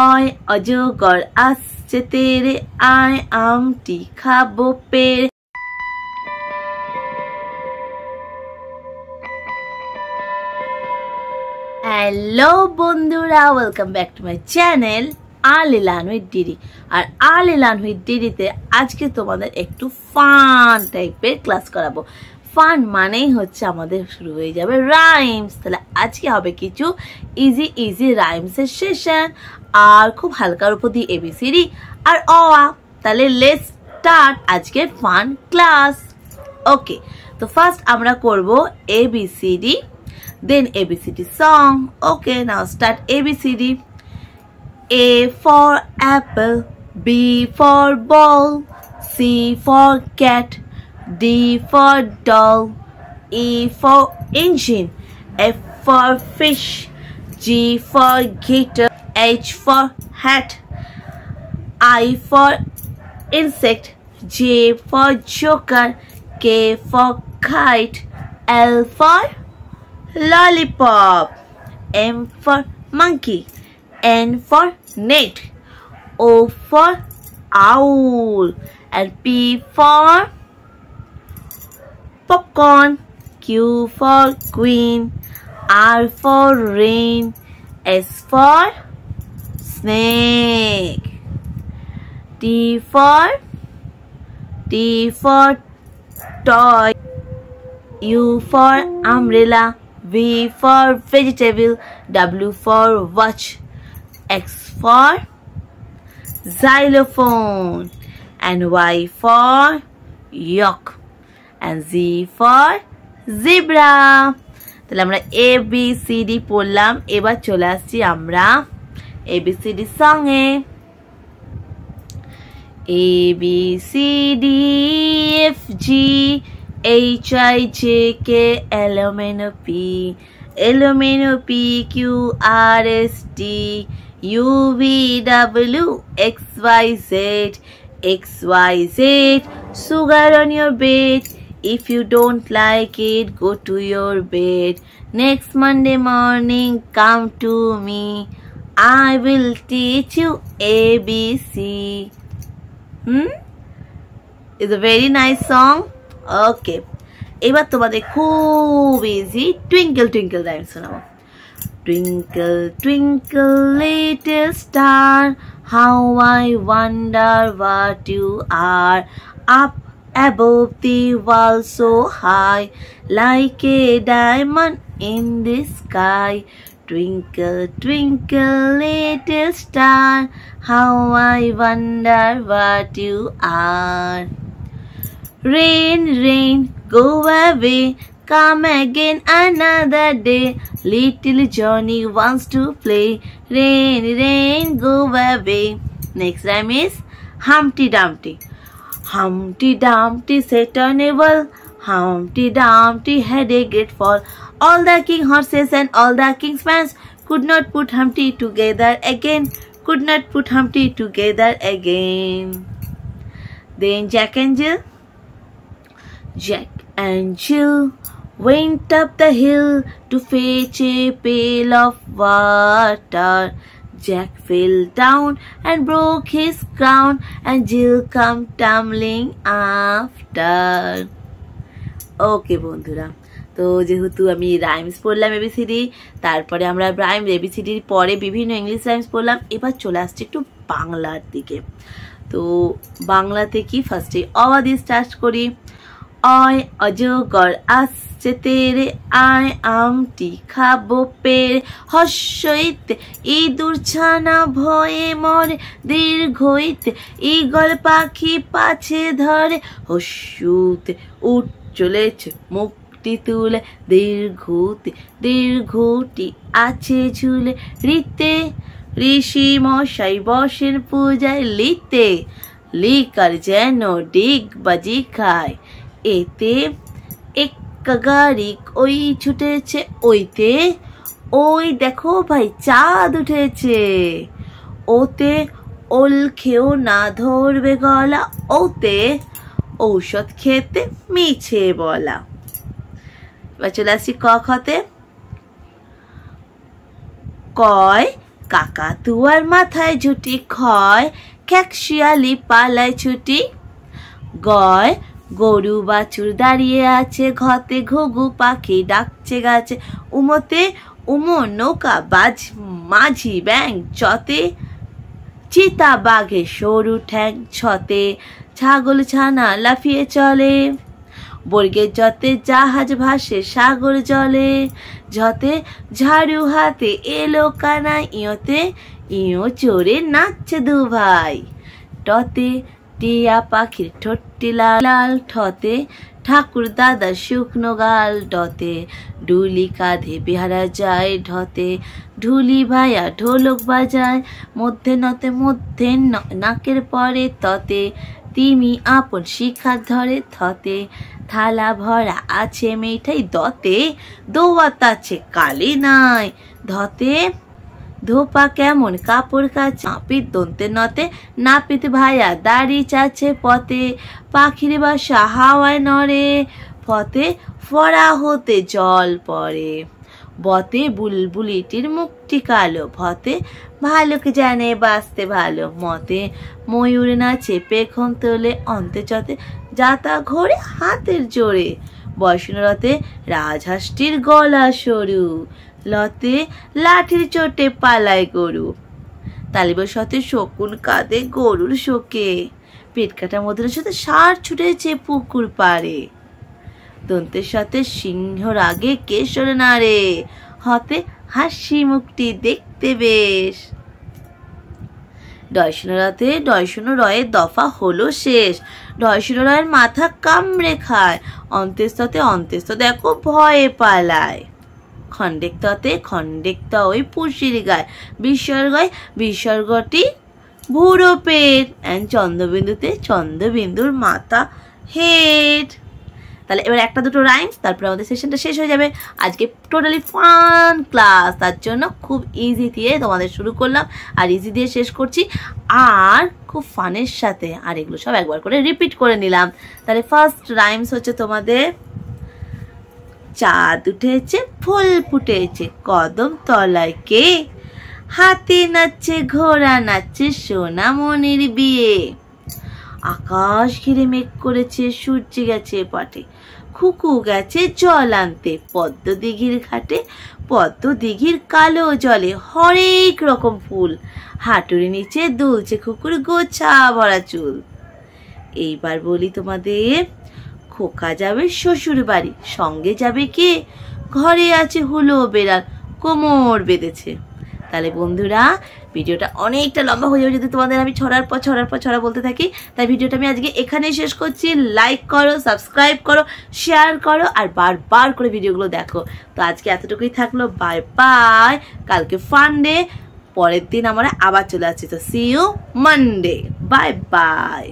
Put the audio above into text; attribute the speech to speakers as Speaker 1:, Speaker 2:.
Speaker 1: অয় অজগর আসছে তেরে আয় আমটি খাবো পেরে। হ্যালো বন্ধুরা, welcome back to my channel early learn with DD. আর আর্লি লার্ন উইথ ডিডিতে আজকে তোমাদের একটু ফান টাইপের ক্লাস করাবো। ফান মানেই হচ্ছে আমাদের শুরু হয়ে যাবে রাইমস। তাহলে আজকে হবে কিছু ইজি রাইমসের সেশন, আর খুব হালকার উপর দিয়ে এবিসিডি আর অ আ। তাহলে লেটস স্টার্ট আজকের ফান ক্লাস। ওকে, তো ফার্স্ট আমরা করব ABCD, then ABCD song. Okay, now start ABCD. A for apple, B for ball, C for cat, D for doll, E for engine, F for fish, G for guitar, H for hat, I for insect, J for joker, K for kite, L for lollipop, M for monkey, N for net, O for owl, and P for popcorn, Q for queen, R for rain, S for snake, T for toy, U for umbrella, V for vegetable, W for watch, X for xylophone, and Y for yak, and Z for zebra. তাহলে আমরা ABCD পড়লাম। এবার চলে আসছি আমরা ABCD song A. ABCDFG HIJK LMNOP QRST UVWXYZ XYZ. Sugar on your bed. If you don't like it, go to your bed. Next Monday morning, come to me. I will teach you ABC. It's a very nice song. Okay, এবার তোমাদের খুব easy twinkle twinkle rhyme শোনাবো। Twinkle twinkle little star, how I wonder what you are, up above the world so high, like a diamond in the sky. Twinkle twinkle little star, how I wonder what you are. Rain, rain, go away, come again another day. Little Johnny wants to play. Rain, rain, go away. Next rhyme is Humpty Dumpty. Humpty Dumpty sat on a wall. Humpty Dumpty had a great fall. All the king horses and all the king's fans could not put Humpty together again. Could not put Humpty together again. Then Jack and Jill. Jack and Jill went up the hill to fetch a pail of water. Jack fell down and broke his crown, and Jill come tumbling after. Okay বন্ধুরা, তো যেহেতু আমি rhymes পড়লাম ABCD, তারপরে আমরা rhyme এবিসিডির পরে বিভিন্ন English rhymes পড়লাম, এবার চলে আসছে একটু বাংলার দিকে। তো বাংলাতে কি ফার্স্টে অ দিয়ে স্টার্ট করি। অয় অজগর আসছে তেরে আয় আমটি খাবো পেরে, হর্ষইতে ইঁদুর ছানা ভয়ে মরে, দীর্ঘইতে ঈগল পাখি পাছে ধরে, হর্ষুতে উঠ চলেছে মুখটি তুলে, দীর্ঘতে দীর্ঘটি আছে ঝুলে, রিতে ঋষি মশাই বসেন পূজায়, লিতে লিকার যেন ডিগ বাজি খায়, এতে এক গাড়ি ওই ছুটেছে, ওইতে ওই দেখো ভাই চাঁদ উঠেছে, ওতে ওল খেও না ধরবে গলা, ওতে ঔষধ খেতে মিছে বলা। এবার চলে আসি ক খতে। কয় কাকাতুয়ার মাথায় ঝুটি, ক্ষয় খ্যাকশিয়ালি পালায় ছুটি। গয় গরু বাছুর দাঁড়িয়ে আছে, ঘতে ঘুঘু পাখি ডাকছে গাছে। উমতে উমো নৌকা বাজ মাঝি ব্যাং, চতে চিতা বাঘে সরু ঠ্যাং, ছতে ছাগল ছানা লাফিয়ে চলে। বর্গের যতে জাহাজ ভাসে সাগর জলে, যতে ঝাড়ু হাতে এলো কানাই, ইয়োতে ইয়ো চড়ে নাচছে দু ভাই। টতে টিয়া পাখির ঠোঁটটি লাল, ঠতে ঠাকুর দাদা শুকনো গাল। ডতে ডুলি কাঁধে বেহারা যায়, ঢতে ঢুলি ভাইয়া ঢোলক বাজায়। মধ্যে নতে মধ্যে নাকের পরে, ততে তিমি আপন শিখার ধরে। থতে থালা ভরা আছে মিঠাই, দতে দৌয়াত আছে কালি নাই। ধতে ধোপা কেমন কাপড় কাছে, নাপিত দন্তে নতে নাপিত ভাইয়া দাড়ি চাচ্ছে পথে। পাখির বাসা হাওয়ায় নড়ে, পথে ফড়া হতে জল পড়ে। বতে বুলবুলিটির মুখটি কালো, ভতে ভালোকে জানে বাঁচতে ভালো। মতে ময়ূর নাচে পেখম তোলে, অন্তে চতে যাতা ঘোরে হাতের জোরে। বৈষ্ণরতে রাজহাঁসটির গলা সরু, লতে লাঠির চোটে পালায় গরু। তালিবের সাথে শকুন কাঁদে গরুর শোকে, পেট কাটা মধুরের সাথে ষাঁড় ছুটেছে পুকুর পাড়ে। দন্তের সাথে সিংহর আগে কেশর নাড়ে, হতে হাসি মুখটি দেখতে বেশ। ডয়সনরাতে ডয়সন রয়ের দফা হলো শেষ, ডয়সন রয়ের মাথা কামড়ে খায়। অন্তেস্ততে অন্তেস্ত দেখো ভয়ে পালায়। খণ্ডেক্ততে খণ্ডেক্ত ওই পুষির গায়, বিসর্গয় বিসর্গটি ভুরো পেট। অ্যান্ড চন্দ্রবিন্দুতে চন্দ্রবিন্দুর মাথা হেড। তাহলে এবার একটা দুটো রাইমস, তারপরে আমাদের সেশনটা শেষ হয়ে যাবে। আজকে টোটালি ফান ক্লাস, তার জন্য খুব ইজি দিয়ে তোমাদের শুরু করলাম আর ইজি দিয়ে শেষ করছি, আর খুব ফানের সাথে। আর এগুলো সব একবার করে রিপিট করে নিলাম। তাহলে ফার্স্ট রাইমস হচ্ছে তোমাদের, চাঁদ উঠেছে ফুল ফুটেছে, কদম তলায় কে, হাতি নাচছে ঘোড়া নাচছে সোনামণির বিয়ে। আকাশ ঘিরে মেঘ করেছে, সূর্য গেছে পাটে, খুকু গেছে জল আনতে পদ্ম দিঘির ঘাটে। পদ্ম দিঘির কালো জলে হরেক রকম ফুল, হাঁটুরি নিচে দুলছে খুকুর গোছা ভরা চুল। এইবার বলি তোমাদের, খোকা যাবে শ্বশুর বাড়ি, সঙ্গে যাবে কে, ঘরে আছে হুলো বেড়াল কোমর বেঁধেছে। তাহলে বন্ধুরা ভিডিওটা অনেকটা লম্বা হয়ে যাবে যদি তোমাদের আমি ছড়ার পর ছড়া বলতে থাকি। তাই ভিডিওটা আমি আজকে এখানেই শেষ করছি। লাইক করো, সাবস্ক্রাইব করো, শেয়ার করো আর বারবার করে ভিডিওগুলো দেখো। তো আজকে এতটুকুই থাকলো, বাই বাই। কালকে ফান ডে, পরের দিন আমরা আবার চলে আসছি। তো see you Monday, bye by.